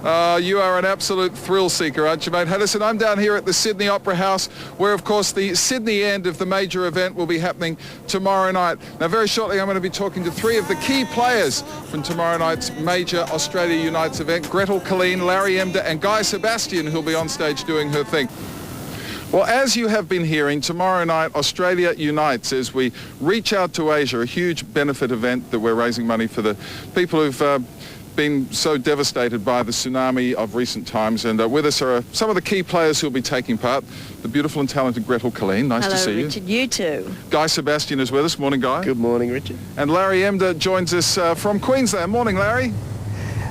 You are an absolute thrill seeker, aren't you, mate? Hey, listen, I'm down here at the Sydney Opera House, where, of course, the Sydney end of the major event will be happening tomorrow night. Now, very shortly, I'm going to be talking to three of the key players from tomorrow night's major Australia Unites event: Gretel Killeen, Larry Emder, and Guy Sebastian, who'll be on stage doing her thing. Well, as you have been hearing, tomorrow night Australia unites as we reach out to Asia, a huge benefit event that we're raising money for the people who've been so devastated by the tsunami of recent times. And with us are some of the key players who'll be taking part. The beautiful and talented Gretel Killeen, nice to see you. Hello, Richard, you too. Guy Sebastian is with us. Morning, Guy. Good morning, Richard. And Larry Emder joins us from Queensland. Morning, Larry.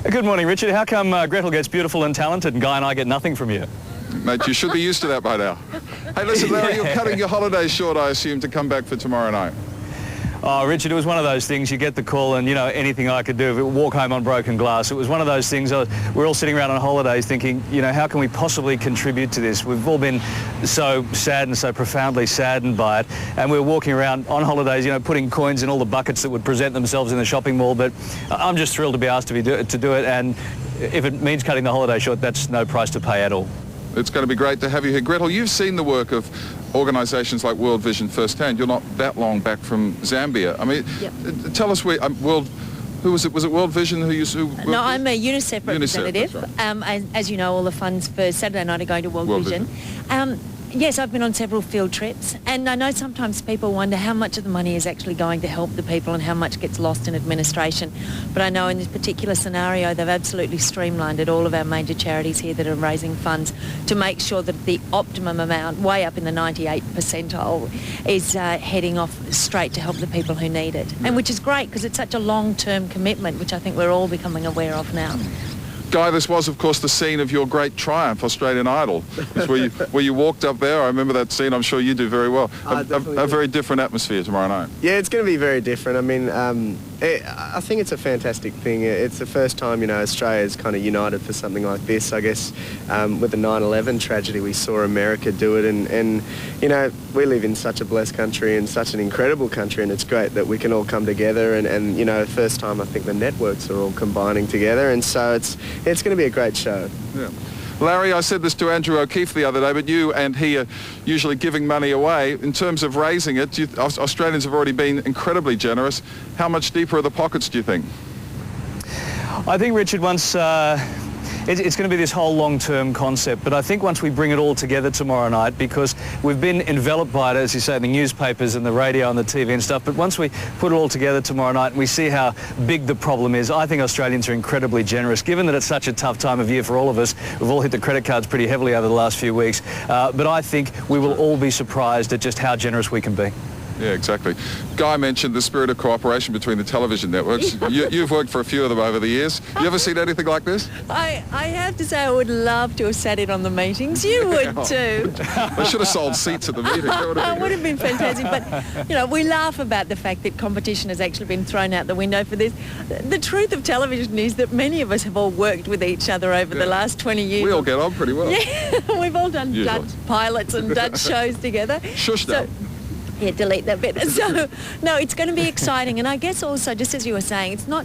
Good morning, Richard. How come Gretel gets beautiful and talented and Guy and I get nothing from you? Mate, you should be used to that by now. Hey, listen, Larry, you're cutting your holidays short, I assume, to come back for tomorrow night. Oh, Richard, it was one of those things. You get the call and, you know, anything I could do, walk home on broken glass. It was one of those things. We're all sitting around on holidays thinking, you know, how can we possibly contribute to this? We've all been so sad and so profoundly saddened by it. And we were walking around on holidays, you know, putting coins in all the buckets that would present themselves in the shopping mall. But I'm just thrilled to be asked to do it. And if it means cutting the holiday short, that's no price to pay at all. It's going to be great to have you here. Gretel, you've seen the work of organisations like World Vision firsthand. You're not that long back from Zambia. I mean, Yep. Tell us where who was it? Was it World Vision who used to? No, I'm a UNICEF representative. Right. As you know, all the funds for Saturday night are going to World Vision. Yes, I've been on several field trips, and I know sometimes people wonder how much of the money is actually going to help the people and how much gets lost in administration. But I know in this particular scenario, they've absolutely streamlined it, all of our major charities here that are raising funds to make sure that the optimum amount, way up in the 98th percentile, is heading off straight to help the people who need it. And which is great because it's such a long-term commitment, which I think we're all becoming aware of now. Guy, this was, of course, the scene of your great triumph, Australian Idol. It's where you walked up there. I remember that scene. I'm sure you do very well. A very different atmosphere tomorrow night. Yeah, it's going to be very different. I mean, I think it's a fantastic thing. It's the first time, you know, Australia's kind of united for something like this. I guess with the 9/11 tragedy, we saw America do it. And, you know, we live in such a blessed country and such an incredible country, and it's great that we can all come together. And you know, first time I think the networks are all combining together. And so it's going to be a great show. Yeah. Larry, I said this to Andrew O'Keefe the other day, but you and he are usually giving money away. In terms of raising it, Australians have already been incredibly generous. How much deeper are the pockets, do you think? I think, Richard, once it's going to be this whole long-term concept, but I think once we bring it all together tomorrow night, because we've been enveloped by it, as you say, in the newspapers and the radio and the TV and stuff, but once we put it all together tomorrow night and we see how big the problem is, I think Australians are incredibly generous, given that it's such a tough time of year for all of us. We've all hit the credit cards pretty heavily over the last few weeks, but I think we will all be surprised at just how generous we can be. Yeah, exactly. Guy mentioned the spirit of cooperation between the television networks. You've worked for a few of them over the years. You ever seen anything like this? I have to say I would love to have sat in on the meetings. You would too. They should have sold seats at the meeting. That would have been fantastic. But, you know, we laugh about the fact that competition has actually been thrown out the window for this. The truth of television is that many of us have all worked with each other over the last 20 years. We all get on pretty well. Yeah, we've all done Dutch pilots and Dutch shows together. Shush now. Yeah, delete that bit. So, no, it's going to be exciting. And I guess also, just as you were saying, it's not,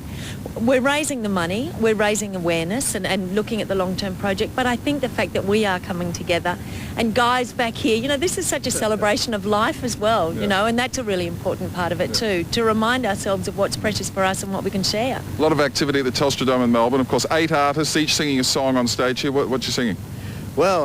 we're raising the money, we're raising awareness and looking at the long-term project. But I think the fact that we are coming together and Guy's back here, you know, this is such a celebration of life as well, you know, and that's a really important part of it too, to remind ourselves of what's precious for us and what we can share. A lot of activity at the Telstra Dome in Melbourne. Of course, 8 artists, each singing a song on stage here. What you singing? Well,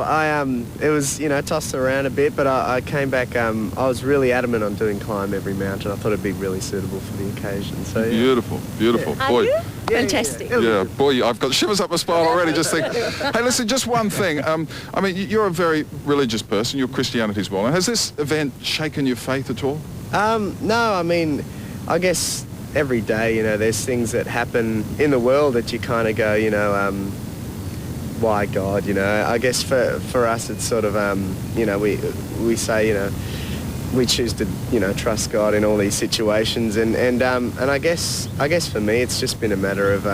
it was, you know, tossed around a bit, but I came back, I was really adamant on doing Climb Every Mountain. I thought it'd be really suitable for the occasion. So yeah. Beautiful, beautiful. Yeah. Boy. Are you? Fantastic. Yeah, boy, I've got shivers up my spine already just thinking. Hey, listen, just one thing. I mean, you're a very religious person. Your Christianity's well known. Has this event shaken your faith at all? No, I mean, I guess every day, you know, there's things that happen in the world that you kind of go, you know, why God, you know? I guess for us it's sort of, you know, we say, you know, we choose to, you know, trust God in all these situations, and I guess for me it's just been a matter of,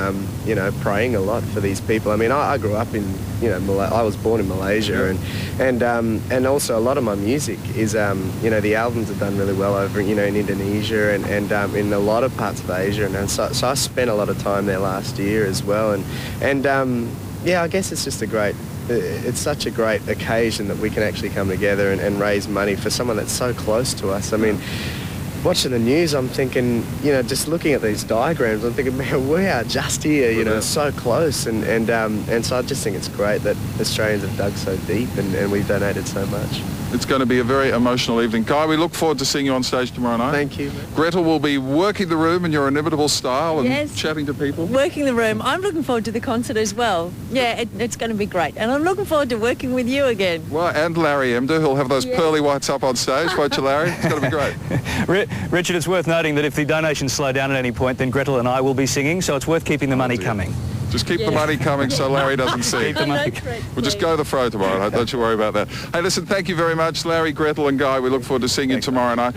you know, praying a lot for these people. I mean, I grew up in, you know, I was born in Malaysia, and also a lot of my music is, you know, the albums have done really well over, you know, in Indonesia and in a lot of parts of Asia, and so I spent a lot of time there last year as well, and yeah, I guess it's just it's such a great occasion that we can actually come together and raise money for someone that's so close to us. I mean, watching the news, I'm thinking, just looking at these diagrams, I'm thinking, man, we are just here, so close. And so I just think it's great that Australians have dug so deep and we've donated so much. It's going to be a very emotional evening. Guy, we look forward to seeing you on stage tomorrow night. Thank you. Gretel will be working the room in your inimitable style and Yes. chatting to people. Working the room. I'm looking forward to the concert as well. Yeah, it's going to be great. And I'm looking forward to working with you again. Well, and Larry Emder, who'll have those Yes. pearly whites up on stage. Won't you, Larry? It's going to be great. Richard, it's worth noting that if the donations slow down at any point, then Gretel and I will be singing, so it's worth keeping the money coming. Just keep the money coming so Larry doesn't see. Keep the money. We'll just go the fro tomorrow night. Don't you worry about that. Hey, listen, thank you very much, Larry, Gretel and Guy. We look forward to seeing you tomorrow night.